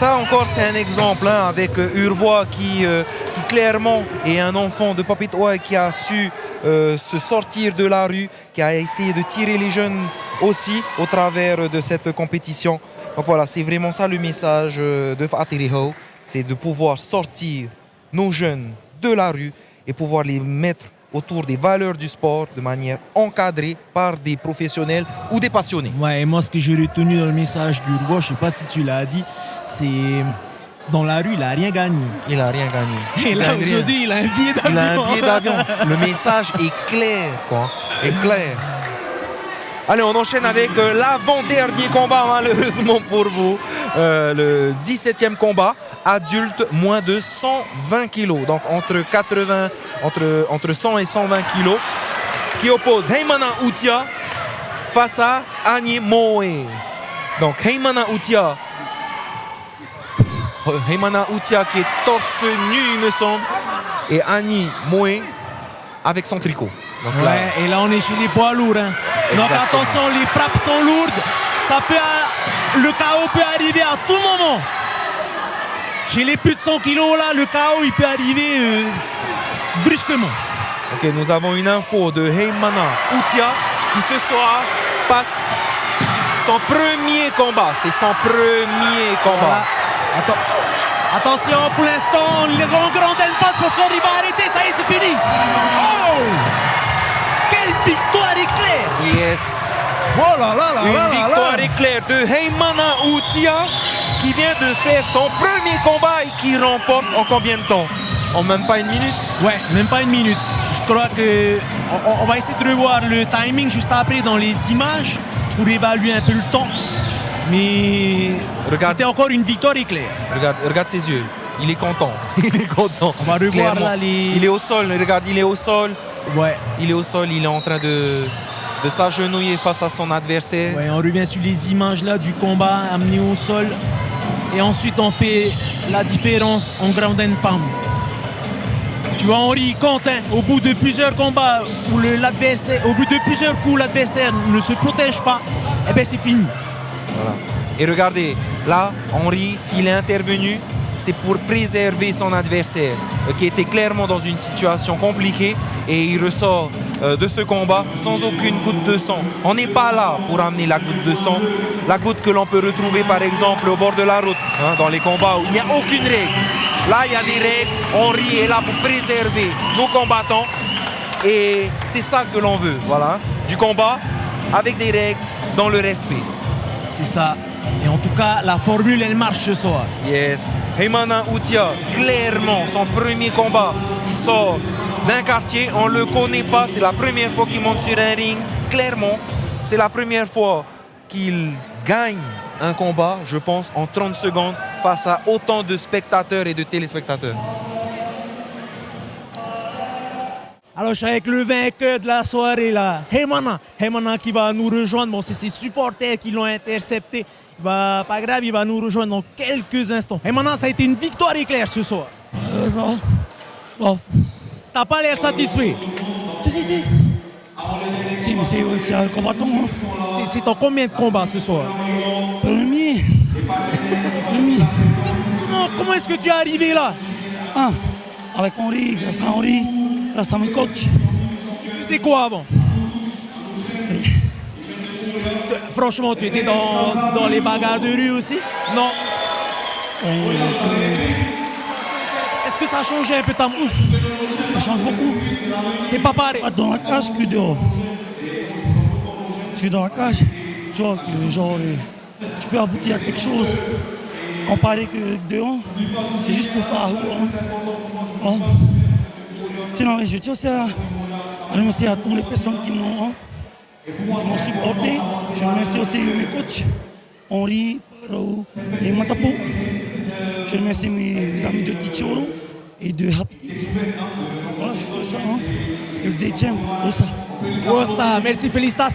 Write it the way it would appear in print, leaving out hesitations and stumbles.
Ça encore, c'est un exemple hein, avec Urvois qui clairement est un enfant de Papitois qui a su se sortir de la rue, qui a essayé de tirer les jeunes aussi au travers de cette compétition. Donc voilà, c'est vraiment ça le message de Fa'atiriho, c'est de pouvoir sortir nos jeunes de la rue et pouvoir les mettre autour des valeurs du sport de manière encadrée par des professionnels ou des passionnés. Ouais, et moi, ce que j'ai retenu dans le message d'Urvois, je ne sais pas si tu l'as dit, c'est dans la rue, il n'a rien gagné. Il n'a rien gagné. Et là, aujourd'hui, il a un billet d'avion. Il a un billet d'avion. Le message est clair, quoi. Est clair. Allez, on enchaîne avec l'avant-dernier combat, malheureusement pour vous. Le 17e combat, adulte, moins de 120 kg. Donc entre 100 et 120 kg. Qui oppose Heimana Utia face à Agni Moe. Donc Heimana Utia qui est torse nu, il me semble. Et Agni Moe avec son tricot. Donc, ouais, là, et là, on est chez les poids lourds. Hein. Donc attention, les frappes sont lourdes. Le KO peut arriver à tout moment. Chez les plus de 100 kilos, là, le KO, il peut arriver brusquement. Ok, nous avons une info de Heimana Utia qui ce soir passe son premier combat. C'est son premier combat. Voilà. Attention, pour l'instant, le grand passe parce qu'on va arrêter. Ça y est, c'est fini. Oh! Quelle victoire éclair! Yes! Oh là là là! Une victoire éclair de Heimana Utia qui vient de faire son premier combat et qui remporte en combien de temps? En même pas une minute? Ouais, même pas une minute. Je crois que on va essayer de revoir le timing juste après dans les images pour évaluer un peu le temps. Mais c'était encore une victoire éclair. Regarde ses yeux. Il est content. Il est content. On va revoir là les... Il est au sol. Regarde, il est au sol. Ouais. Il est au sol. Il est en train de s'agenouiller face à son adversaire. Ouais, on revient sur les images là du combat amené au sol. Et ensuite, on fait la différence en ground and pound. Tu vois, Henri Quentin, au bout de plusieurs combats où au bout de plusieurs coups, l'adversaire ne se protège pas, eh bien c'est fini. Voilà. Et regardez, là, Henri, s'il est intervenu, c'est pour préserver son adversaire, qui était clairement dans une situation compliquée, et il ressort de ce combat sans aucune goutte de sang. On n'est pas là pour amener la goutte de sang, la goutte que l'on peut retrouver par exemple au bord de la route, hein, dans les combats où il n'y a aucune règle. Là, il y a des règles. Henri est là pour préserver nos combattants, et c'est ça que l'on veut, voilà, du combat avec des règles dans le respect. C'est ça. Et en tout cas, la formule, elle marche ce soir. Yes. Heimana Utia, clairement, son premier combat, il sort d'un quartier, on ne le connaît pas, c'est la première fois qu'il monte sur un ring. Clairement, c'est la première fois qu'il gagne un combat, je pense, en 30 secondes face à autant de spectateurs et de téléspectateurs. Alors, je suis avec le vainqueur de la soirée, là, Heimana qui va nous rejoindre. Bon, c'est ses supporters qui l'ont intercepté. Pas grave, il va nous rejoindre dans quelques instants. Heimana, ça a été une victoire éclair ce soir. Non. Bon. T'as pas l'air satisfait? Si. Si, mais c'est un combattant. Hein. C'est en combien de combats ce soir? Premier. Non, comment est-ce que tu es arrivé là? Avec Henri, grâce à mon coach. C'est quoi avant? Franchement, tu étais dans les bagarres de rue aussi? Non. Est-ce que ça a changé un peu ta mou? Ça change beaucoup. C'est pas pareil. Pas dans la cage que dehors. Parce que dans la cage, tu vois, tu peux aboutir à quelque chose. Comparé que dehors, c'est juste pour faire hein. Sinon, je tiens aussi à remercier à toutes les personnes qui m'ont supporté. Je remercie aussi mes coachs, Henri, Paro et Matapo. Je remercie mes amis de Tichoro et de Happy. Voilà, c'est ça. Hein. Et le DJM, Ossa. Merci, félicitations.